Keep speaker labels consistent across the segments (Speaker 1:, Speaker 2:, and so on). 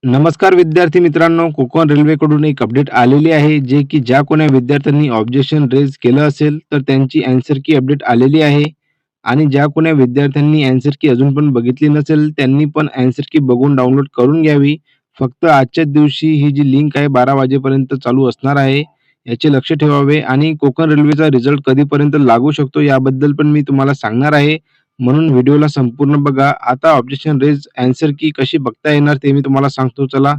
Speaker 1: नमस्कार विद्यार्थी मित्रांनो, कोकण रेल्वेकडून एक अपडेट आलेली आहे, जे की ज्या कोण्या विद्यार्थ्यांनी ऑब्जेक्शन रेज केलं असेल, तर त्यांची ॲन्सर की अपडेट आलेली आहे. आणि ज्या कोण्या विद्यार्थ्यांनी ॲन्सर की अजून पण बघितली नसेल, त्यांनी पण ॲन्सर की बघून डाउनलोड करून घ्यावी. फक्त आजच्याच दिवशी ही जी लिंक आहे 12 वाजेपर्यंत चालू असणार आहे. याचे लक्ष ठेवावे आणि कोकण रेल्वेचा रिझल्ट कधीपर्यंत लागू शकतो याबद्दल पण मी तुम्हाला सांगणार आहे. म्हणून व्हिडिओला संपूर्ण बघा. आता ऑब्जेक्शन रेज ॲन्सर की कशी बघता येणार ते मी तुम्हाला सांगतो चला.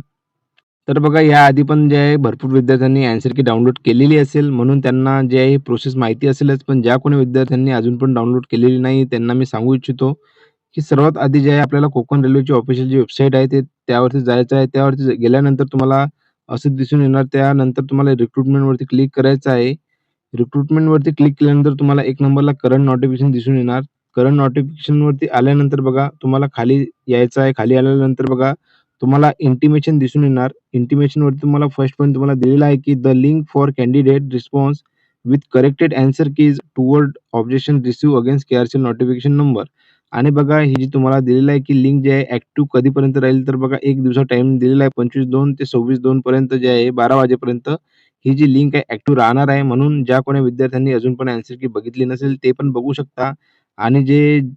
Speaker 1: तर बघा याआधी पण जे आहे भरपूर विद्यार्थ्यांनी ॲन्सर की डाउनलोड केलेली असेल, म्हणून त्यांना जे आहे प्रोसेस माहिती असेलच. पण ज्या कोणी विद्यार्थ्यांनी अजून पण डाउनलोड केलेली नाही त्यांना मी सांगू इच्छितो, की सर्वात आधी जे आहे आपल्याला कोकण रेल्वेची ऑफिशियल जी वेबसाईट आहे त्यावरती जायचं आहे. त्यावरती गेल्यानंतर तुम्हाला असं दिसून येणार. त्यानंतर तुम्हाला रिक्रुटमेंटवरती क्लिक करायचं आहे. रिक्रुटमेंटवरती क्लिक केल्यानंतर तुम्हाला एक नंबरला करंट नोटिफिकेशन दिसून येणार. करंट नोटिफिकेशनवरती आल्यानंतर बघा तुम्हाला खाली यायचं आहे. खाली आल्यानंतर बघा तुम्हाला इंटिमेशन दिसून येणार. इंटिमेशनवरती तुम्हाला फर्स्ट पॉइंट तुम्हाला दिलेला आहे, की the link for candidate response with corrected answer keys toward objection receive against KRCL notification number. आणि बघा ही जी तुम्हाला दिलेलं आहे, की लिंक जी आहे ॲक्टिव्ह कधीपर्यंत राहील, तर बघा 1 दिवसा टाईम दिलेला आहे 25/2 ते 26/2 पर्यंत जे आहे 12 वाजेपर्यंत ही जी लिंक आहे ॲक्टिव्ह राहणार आहे. म्हणून ज्या कोणी विद्यार्थ्यांनी अजून पण आन्सर की बघितली नसेल ते पण बघू शकता. आणि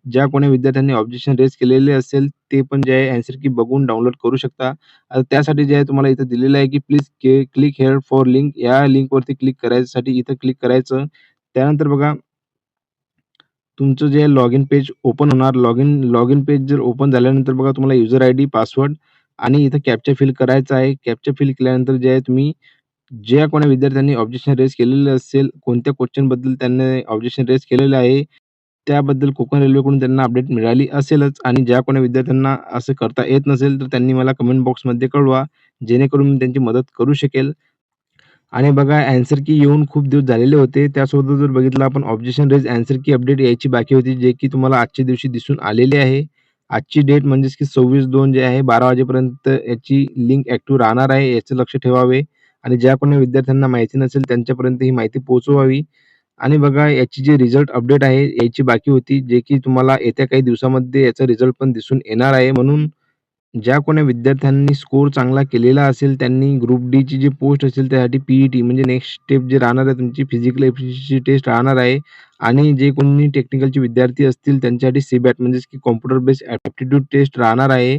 Speaker 1: ज्या कोणी विद्यार्थ्यांनी ऑब्जेक्शन रेज केलेले असेल, ते पण जे आहे आन्सर की बघून डाउनलोड करू शकता. आता त्यासाठी जे आहे तुम्हाला इथं दिलेलं आहे, की please click here for link. या लिंकवरती क्लिक करायसाठी इथं क्लिक करायचं. त्यानंतर बघा तुमचं जे लॉगिन पेज ओपन होणार. लॉगिन पेज जर ओपन झाल्यानंतर बघा तुम्हाला युजर आयडी, पासवर्ड आणि इथं कॅप्चा फिल करायचा आहे. कॅप्चा फिल केल्यानंतर जे आहे तुम्ही ज्या कोणी विद्यार्थ्यांनी ऑब्जेक्शन रेज केलेलं असेल, कोणत्या क्वेश्चनबद्दल त्यांनी ऑब्जेक्शन रेज केलेलं आहे, त्याबद्दल कोकण रेल्वेकडून त्यांना अपडेट मिळाली असेलच. आणि ज्या कोणी विद्यार्थ्यांना असं करता येत नसेल, तर त्यांनी मला कमेंट बॉक्समध्ये कळवा, जेणेकरून मी त्यांची मदत करू शकेल. आणि बघा ॲन्सर की येऊन खूप दिवस झालेले होते. त्यासोबत जर बघितलं आपण ऑब्जेक्शन रेज ॲन्सर की अपडेट यायची बाकी होती, जे की तुम्हाला आजच्या दिवशी दिसून आलेली आहे. आजची डेट म्हणजेच की 26/2 जे आहे 12 वाजेपर्यंत याची लिंक ॲक्टिव्ह राहणार आहे, याचं लक्ष ठेवावे. आणि ज्या कोणी विद्यार्थ्यांना माहिती नसेल त्यांच्यापर्यंत ही माहिती पोहोचवावी. आणि बघा याची जी रिझल्ट अपडेट आहे यायची बाकी होती, जे की तुम्हाला येत्या काही दिवसामध्ये याचा रिझल्ट पण दिसून येणार आहे. म्हणून ज्या कोणी विद्यार्थ्यांनी स्कोर चांगला केलेला असेल, त्यांनी ग्रुप डीची जी पोस्ट असेल त्यासाठी पी-ई-टी म्हणजे नेक्स्ट स्टेप जे राहणार आहे तुमची फिजिकल एफिशियन्सी टेस्ट राहणार आहे. आणि जे कोणी टेक्निकलचे विद्यार्थी असतील त्यांच्यासाठी सी-बॅट म्हणजेच की कॉम्प्युटर बेस्ड ॲप्टिट्यूड टेस्ट राहणार आहे.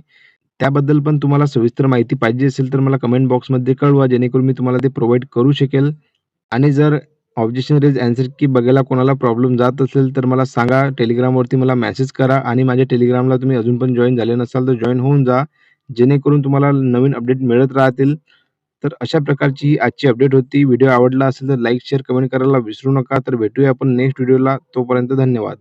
Speaker 1: त्याबद्दल पण तुम्हाला सविस्तर माहिती पाहिजे असेल तर मला कमेंट बॉक्समध्ये कळवा, जेणेकरून मी तुम्हाला ते प्रोव्हाईड करू शकेल. आणि जर ऑब्जेक्शन रेज ॲन्सर की बघायला कोणाला प्रॉब्लेम जात असेल, तर मला सांगा. टेलिग्रामवरती मला मेसेज करा आणि माझ्या टेलिग्रामला तुम्ही अजून पण जॉइन झाले नसाल, तर जॉइन होऊन जा. जेणेकरून तुम्हाला नवीन अपडेट मिळत राहतील. तर अशा प्रकारची ही आजची अपडेट होती. व्हिडिओ आवडला असेल तर लाईक, शेअर, कमेंट करायला विसरू नका. तर भेटूया आपण नेक्स्ट व्हिडिओला. तोपर्यंत धन्यवाद.